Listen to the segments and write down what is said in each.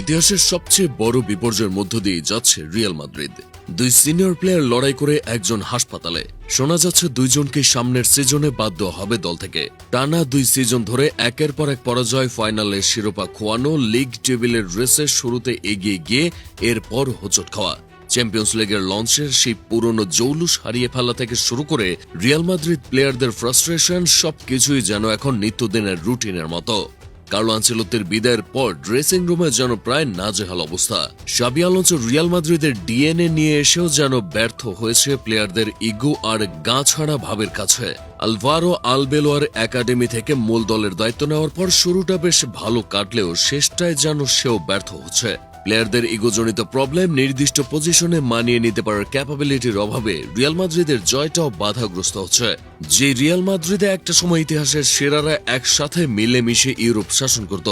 ইতিহাসের সবচেয়ে বড় বিপর্যয়ের মধ্য দিয়ে যাচ্ছে রিয়াল মাদ্রিদ। দুই সিনিয়র প্লেয়ার লড়াই করে একজন হাসপাতালে। শোনা যাচ্ছে দুইজনকে সামনের সিজনে বাদ দেওয়া হবে দল থেকে। টানা 2 সিজন ধরে একের পর এক পরাজয়, ফাইনালে শিরোপা খোয়ানো, লিগ টেবিলের রেসের শুরুতে এগিয়ে গিয়ে এরপর হোঁচট খাওয়া, চ্যাম্পিয়ন্স লিগের লঞ্চের সেই পুরনো জৌলুস হারিয়ে ফেলা থেকে শুরু করে রিয়াল মাদ্রিদ প্লেয়ারদের ফ্রাস্ট্রেশন, সবকিছুই যেন এখন নিত্যদিনের রুটিনের মতো। কার্লো আনচেলত্তির বিদায়ের পর ড্রেসিং রুমে যেন প্রায় নাজেহাল অবস্থা। শাবি আলোনসো রিয়াল মাদ্রিদের ডিএনএ নিয়ে এসেও যেন ব্যর্থ হয়েছে প্লেয়ারদের ইগো আর গা ছাড়া ভাবের কাছে। আলভারো আলবেলোয়ার একাডেমি থেকে মূল দলের দায়িত্ব নেওয়ার পর শুরুটা বেশ ভালো কাটলেও শেষটায় যেন সেও ব্যর্থ হচ্ছে। প্লেয়ারদের ইগোজনিত প্রবলেম, নির্দিষ্ট পজিশনে মানিয়ে নিতে পারার ক্যাপাবিলিটির অভাবে রিয়াল মাদ্রিদের জয়টাও বাধাগ্রস্ত হচ্ছে। যে রিয়াল মাদ্রিদে একটা সময় ইতিহাসের সেরারা একসাথে মিলেমিশে ইউরোপ শাসন করত,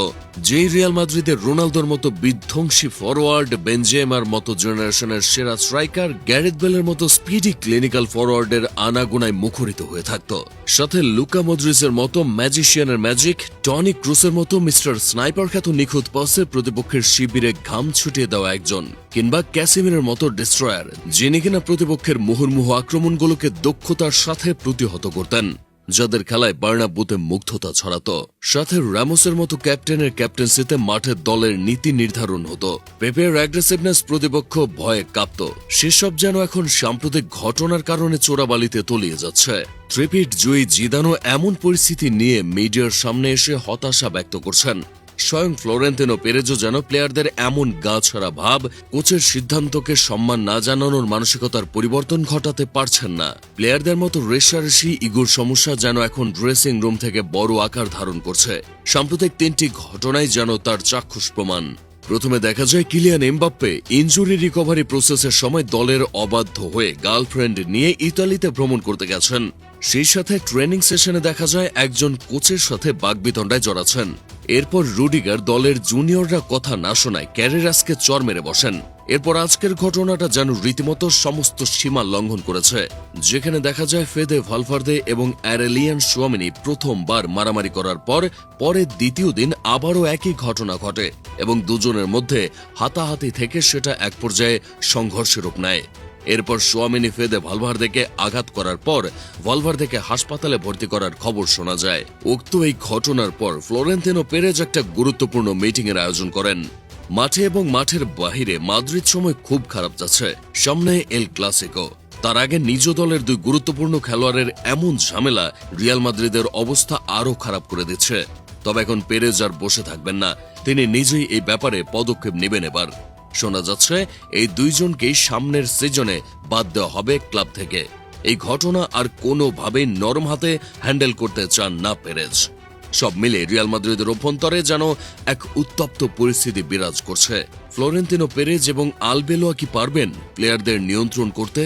যেই রিয়াল মাদ্রিদের রোনালদোর মতো বিধ্বংসী ফরওয়ার্ড, বেনজেমার মতো জেনারেশনের সেরা স্ট্রাইকার, গ্যারেথ বেলের মতো স্পিডি ক্লিনিক্যাল ফরওয়ার্ডের আনাগোনায় মুখরিত হয়ে থাকত, সাথে লুকা মদ্রিচের মতো ম্যাজিশিয়ানের ম্যাজিক, টনি ক্রুসের মতো মিস্টার স্নাইপার খ্যাত নিখুঁত পাসে প্রতিপক্ষের শিবিরে ঘাম ছুটিয়ে দেওয়া একজন, কিংবা ক্যাসিমিরের মতো ডিস্ট্রয়ার, যিনি কিনা প্রতিপক্ষের মুহুর্মুহু আক্রমণগুলোকে দক্ষতার সাথে প্রতিহত করতেন, যাদের খেলায় বার্নাব্যুতে মুগ্ধতা ছড়াতো। সাথে রামোসের মতো ক্যাপ্টেনের ক্যাপ্টেন্সিতে মাঠে দলের নীতি নির্ধারণ হতো। পেপের অ্যাগ্রেসিভনেস প্রতিপক্ষ ভয়ে কাঁপত। সেসব যেন এখন সাম্প্রতিক ঘটনার কারণে চোরাবালিতে তলিয়ে যাচ্ছে। ট্রিপিট জয়ী জিদানো এমন পরিস্থিতি নিয়ে মিডিয়ার সামনে এসে হতাশা ব্যক্ত করছেন। স্বয়ং ফ্লোরেন্তিনো পেরেজও যেন প্লেয়ারদের এমন গা ছাড়া ভাব, কোচের সিদ্ধান্তকে সম্মান না জানানোর মানসিকতার পরিবর্তন ঘটাতে পারছেন না। প্লেয়ারদের মতো রেষারেষি ইগোর সমস্যা যেন এখন ড্রেসিং রুম থেকে বড় আকার ধারণ করছে। সাম্প্রতিক 3টি ঘটনাই যেন তার চাক্ষুষ প্রমাণ। প্রথমে দেখা যায় কিলিয়ান এমবাপ্পে ইনজুরি রিকভারি প্রসেসের সময় দলের অবাধ্য হয়ে গার্লফ্রেন্ড নিয়ে ইতালিতে ভ্রমণ করতে গেছেন। সেই সাথে ট্রেনিং সেশনে দেখা যায় একজন কোচের সাথে বাগবিতণ্ডায় জড়াচ্ছেন। এরপর রুডিগার দলের জুনিয়ররা কথা না শোনায় ক্যারেরাসকে চর মেরে বসেন। এরপর আজকের ঘটনাটা যেন রীতিমতো সমস্ত সীমা লঙ্ঘন করেছে, যেখানে দেখা যায় ফেদে ভালভার্দে এবং অ্যারেলিয়ান চুয়ামেনি প্রথমবার মারামারি করার পর পরের দ্বিতীয় দিন আবারও একই ঘটনা ঘটে এবং দুজনের মধ্যে হাতাহাতি থেকে সেটা এক পর্যায়ে সংঘর্ষের রূপ নেয়। এরপর চুয়ামেনি ফেদে ভালভার্দেকে আঘাত করার পর ভালভার্দেকে হাসপাতালে ভর্তি করার খবর শোনা যায়। উক্ত এই ঘটনার পর ফ্লোরেন্তিনো পেরেজ একটা গুরুত্বপূর্ণ মিটিংয়ের আয়োজন করেন। মাঠে এবং মাঠের বাহিরে মাদ্রিদ সময় খুব খারাপ যাচ্ছে। সামনে এল ক্লাসিকো, তার আগে নিজ দলের 2 গুরুত্বপূর্ণ খেলোয়াড়ের এমন ঝামেলা রিয়াল মাদ্রিদের অবস্থা আরও খারাপ করে দিচ্ছে। তবে এখন পেরেজ আর বসে থাকবেন না, তিনি নিজেই এই ব্যাপারে পদক্ষেপ নেবেন। এবার শোনা যাচ্ছে এই 2 জনকেই সামনের সিজনে বাদ দেওয়া হবে ক্লাব থেকে। এই ঘটনা আর কোনোভাবেই নরম হাতে হ্যান্ডেল করতে চান না পেরেজ। সব মিলে রিয়াল মাদ্রিদের অভ্যন্তরে যেন এক উত্তপ্ত পরিস্থিতি বিরাজ করছে। ফ্লোরেন্তিনো পেরেজ এবং আলবেলোয়া কি পারবেন প্লেয়ারদের নিয়ন্ত্রণ করতে?